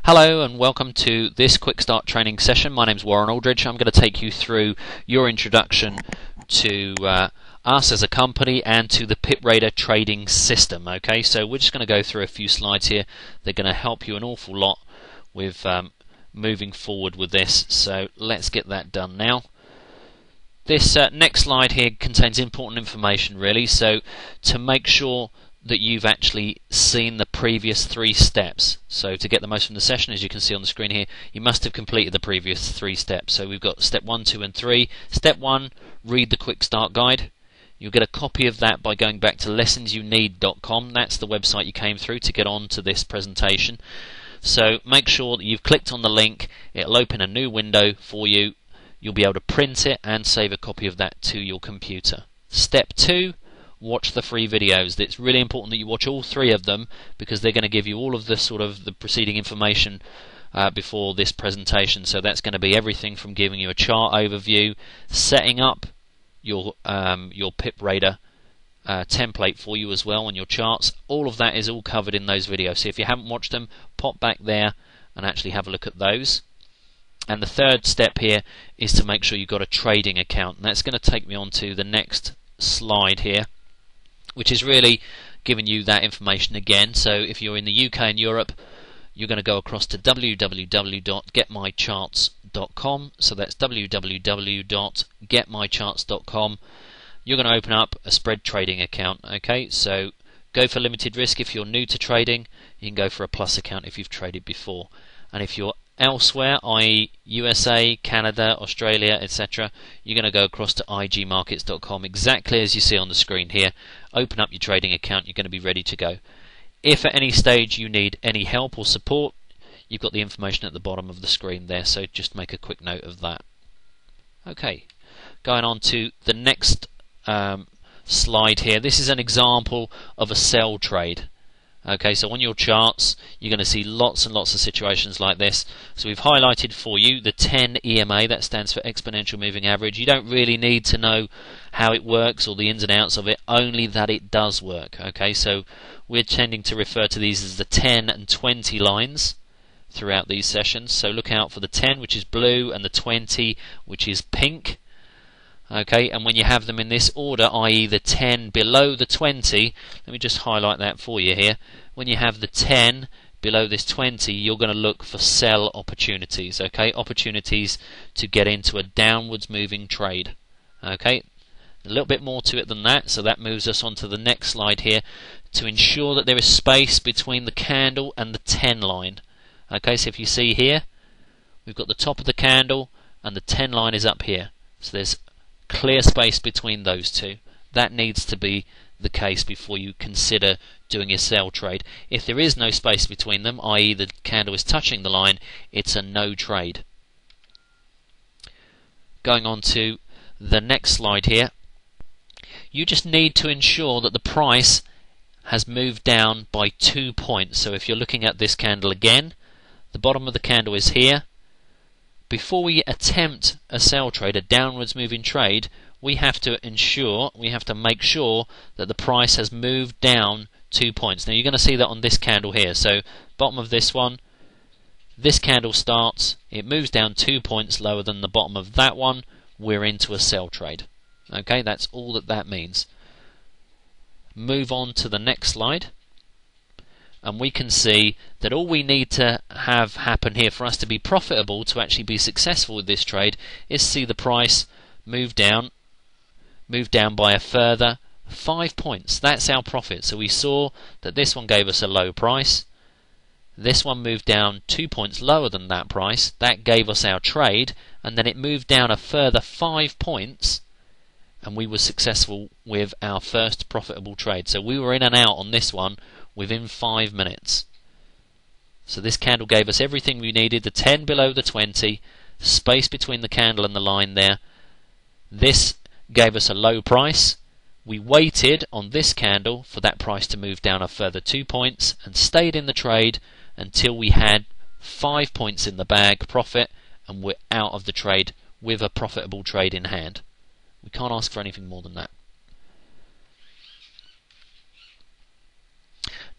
Hello and welcome to this quick start training session. My name is Warren Aldridge. I'm going to take you through your introduction to us as a company and to the PipRadar trading system. Okay, so we're just going to go through a few slides here. They're going to help you an awful lot with moving forward with this. So let's get that done now. This next slide here contains important information really, so to make sure that you've actually seen the previous 3 steps. So to get the most from the session, as you can see on the screen here, you must have completed the previous 3 steps. So we've got step 1, 2 and 3. Step 1, read the quick start guide. You'll get a copy of that by going back to lessonsyouneed.com. That's the website you came through to get on to this presentation. So make sure that you've clicked on the link. It'll open a new window for you. You'll be able to print it and save a copy of that to your computer. Step 2, watch the free videos. It's really important that you watch all 3 of them because they're going to give you all of the preceding information before this presentation. So that's going to be everything from giving you a chart overview, setting up your PipRadar template for you as well on your charts. All of that is all covered in those videos. So if you haven't watched them, pop back there and actually have a look at those. And the third step here is to make sure you've got a trading account. And that's going to take me on to the next slide here, which is really giving you that information again. So if you're in the UK and Europe, you're going to go across to www.getmycharts.com. So that's www.getmycharts.com. You're going to open up a spread trading account. Okay, so go for limited risk if you're new to trading. You can go for a plus account if you've traded before. And if you're elsewhere, i.e. USA, Canada, Australia, etc., you're going to go across to igmarkets.com, exactly as you see on the screen here. Open up your trading account, you're going to be ready to go. If at any stage you need any help or support, you've got the information at the bottom of the screen there, so just make a quick note of that. Okay, going on to the next slide here. This is an example of a sell trade. Okay, so on your charts you're going to see lots and lots of situations like this. So we've highlighted for you the 10 EMA, that stands for exponential moving average. You don't really need to know how it works or the ins and outs of it, only that it does work. Okay, so we're tending to refer to these as the 10 and 20 lines throughout these sessions. So look out for the 10, which is blue, and the 20, which is pink. Okay, and when you have them in this order, i.e. the 10 below the 20, let me just highlight that for you here. When you have the 10 below this 20, you're going to look for sell opportunities, okay? Opportunities to get into a downwards moving trade. Okay, a little bit more to it than that, so that moves us on to the next slide here to ensure that there is space between the candle and the 10 line. Okay, so if you see here, we've got the top of the candle and the 10 line is up here. So there's clear space between those two. That needs to be the case before you consider doing a sell trade. If there is no space between them, i.e. the candle is touching the line, it's a no trade. Going on to the next slide here, you just need to ensure that the price has moved down by 2 points. So if you're looking at this candle again, the bottom of the candle is here. Before we attempt a sell trade, a downwards moving trade, we have to make sure that the price has moved down 2 points. Now you're going to see that on this candle here. So bottom of this one, this candle starts, it moves down 2 points lower than the bottom of that one, we're into a sell trade. Okay, that's all that means. Move on to the next slide. And we can see that all we need to have happen here for us to be profitable, to actually be successful with this trade, is see the price move down by a further 5 points. That's our profit. So we saw that this one gave us a low price. This one moved down 2 points lower than that price. That gave us our trade, and then it moved down a further 5 points, and we were successful with our first profitable trade. So we were in and out on this one within 5 minutes. So this candle gave us everything we needed, the 10 below the 20, space between the candle and the line there. This gave us a low price. We waited on this candle for that price to move down a further 2 points and stayed in the trade until we had 5 points in the bag profit, and we're out of the trade with a profitable trade in hand. We can't ask for anything more than that.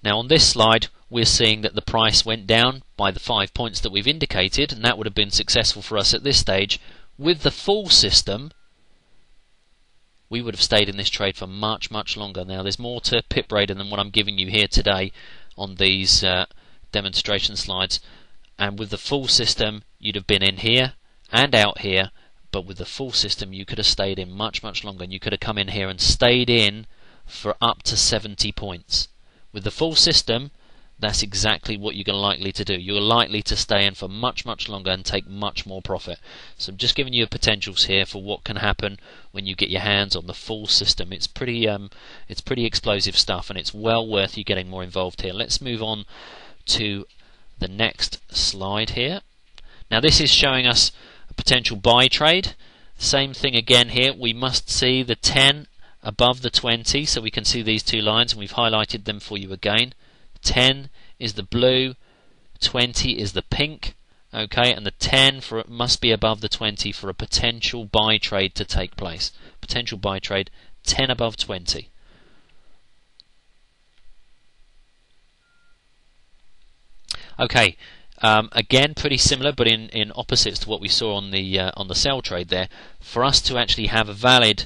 Now on this slide we're seeing that the price went down by the 5 points that we've indicated, and that would have been successful for us at this stage. With the full system, we would have stayed in this trade for much, much longer. Now, there's more to pip rating than what I'm giving you here today on these demonstration slides. And with the full system, you'd have been in here and out here, but with the full system, you could have stayed in much, much longer, and you could have come in here and stayed in for up to 70 points. With the full system, that's exactly what you're likely to do. You're likely to stay in for much, much longer and take much more profit. So I'm just giving you potentials here for what can happen when you get your hands on the full system. It's pretty explosive stuff, and it's well worth you getting more involved here. Let's move on to the next slide here. Now this is showing us a potential buy trade. Same thing again here. We must see the 10 above the 20, so we can see these two lines, and we've highlighted them for you again. 10 is the blue, 20 is the pink, okay, and the 10 for it must be above the 20 for a potential buy trade to take place. Potential buy trade, 10 above 20. Okay, again pretty similar, but in opposites to what we saw on the sell trade there. For us to actually have a valid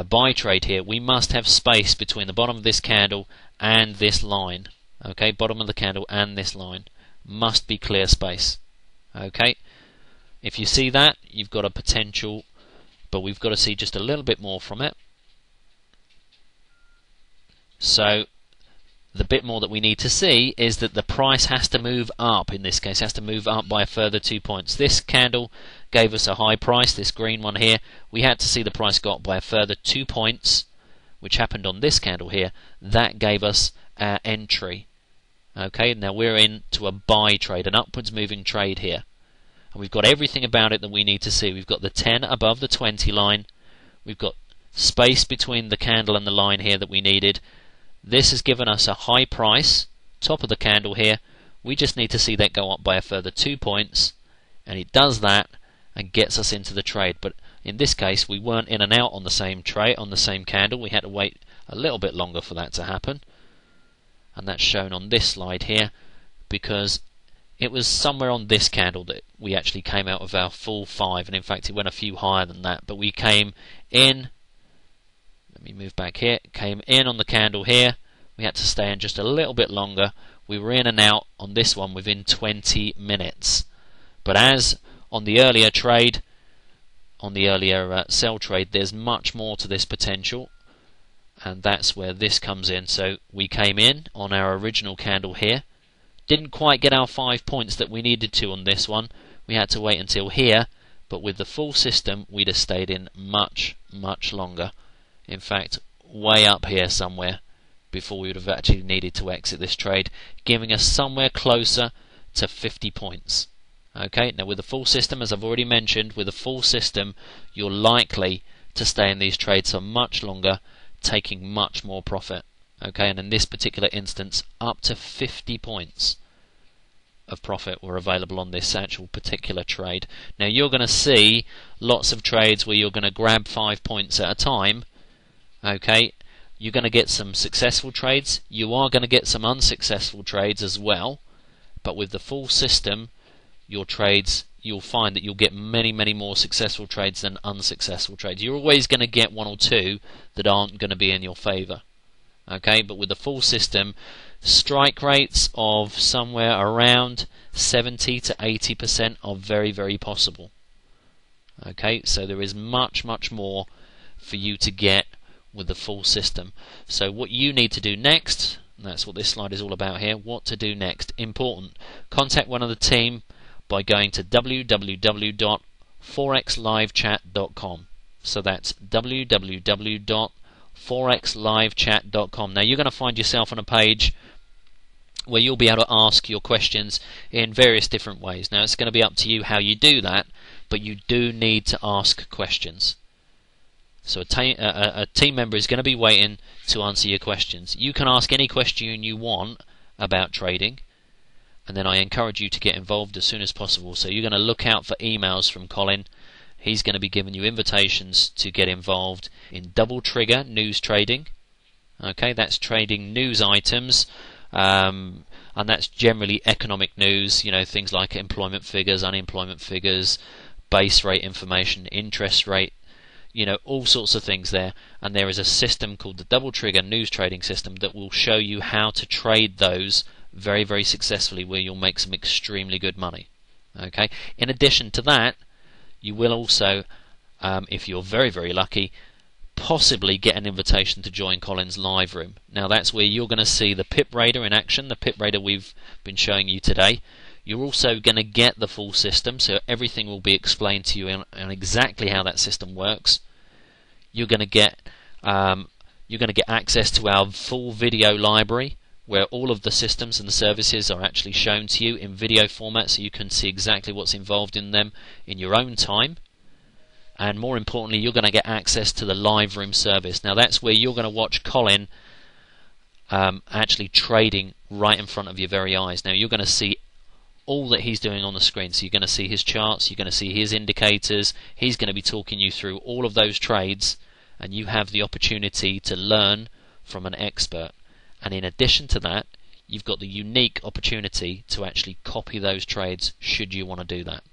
buy trade here, we must have space between the bottom of this candle and this line. Okay, bottom of the candle and this line must be clear space. Okay, if you see that, you've got a potential, but we've got to see just a little bit more from it. So the bit more that we need to see is that the price has to move up. In this case, has to move up by a further 2 points. This candle gave us a high price, this green one here. We had to see the price go up by a further 2 points, which happened on this candle here. That gave us our entry. Okay, now we're into a buy trade, an upwards moving trade here, and we've got everything about it that we need to see. We've got the 10 above the 20 line, we've got space between the candle and the line here that we needed. This has given us a high price, top of the candle here. We just need to see that go up by a further 2 points, and it does that and gets us into the trade. But in this case, we weren't in and out on the same trade, on the same candle. We had to wait a little bit longer for that to happen, and that's shown on this slide here, because it was somewhere on this candle that we actually came out of our full 5, and in fact it went a few higher than that, but we came in, let me move back here, came in on the candle here. We had to stay in just a little bit longer. We were in and out on this one within 20 minutes. But as on the earlier trade, on the earlier sell trade, there's much more to this potential, and that's where this comes in. So we came in on our original candle here, didn't quite get our 5 points that we needed to on this one. We had to wait until here, but with the full system we'd have stayed in much, much longer. In fact, way up here somewhere before we would have actually needed to exit this trade, giving us somewhere closer to 50 points. Okay, now with the full system, as I've already mentioned, with a full system you're likely to stay in these trades for much longer, taking much more profit. Okay, and in this particular instance, up to 50 points of profit were available on this actual particular trade. Now you're going to see lots of trades where you're going to grab 5 points at a time. Okay, you're going to get some successful trades, you are going to get some unsuccessful trades as well, but with the full system, your trades, you'll find that you'll get many, many more successful trades than unsuccessful trades. You're always going to get one or two that aren't going to be in your favour. Okay, but with the full system, strike rates of somewhere around 70 to 80% are very, very possible. Okay, so there is much, much more for you to get with the full system. So what you need to do next, and that's what this slide is all about here, what to do next, important. Contact one of the team by going to www.forexlivechat.com. So that's www.forexlivechat.com. Now you're going to find yourself on a page where you'll be able to ask your questions in various different ways. Now it's going to be up to you how you do that, but you do need to ask questions. So a team member is going to be waiting to answer your questions. You can ask any question you want about trading, and then I encourage you to get involved as soon as possible. So you're going to look out for emails from Colin. He's going to be giving you invitations to get involved in double trigger news trading. Okay, that's trading news items and that's generally economic news, things like employment figures, unemployment figures, base rate information, interest rate, all sorts of things there. And there is a system called the Double Trigger News Trading System that will show you how to trade those very, very successfully, where you'll make some extremely good money. Okay. In addition to that, you will also, if you're very, very lucky, possibly get an invitation to join Colin's live room. Now that's where you're going to see the pip raider in action, the pip raider we've been showing you today. You're also going to get the full system, so everything will be explained to you on exactly how that system works. You're going to get access to our full video library, where all of the systems and the services are actually shown to you in video format, so you can see exactly what's involved in them in your own time. And more importantly, you're going to get access to the live room service. Now that's where you're going to watch Colin actually trading right in front of your very eyes. Now you're going to see all that he's doing on the screen. So you're going to see his charts, you're going to see his indicators, he's going to be talking you through all of those trades, and you have the opportunity to learn from an expert. And in addition to that, you've got the unique opportunity to actually copy those trades should you want to do that.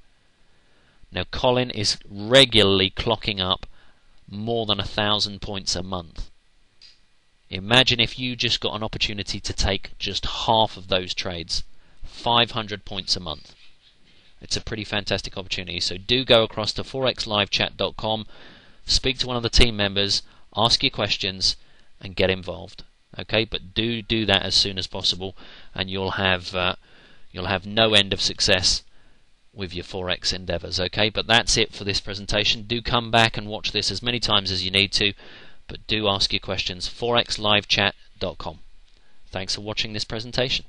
Now Colin is regularly clocking up more than 1,000 points a month. Imagine if you just got an opportunity to take just half of those trades. 500 points a month. It's a pretty fantastic opportunity. So do go across to forexlivechat.com, speak to one of the team members, ask your questions, and get involved. Okay, but do that as soon as possible, and you'll have no end of success with your Forex endeavors. Okay, but that's it for this presentation. Do come back and watch this as many times as you need to, but do ask your questions. forexlivechat.com. Thanks for watching this presentation.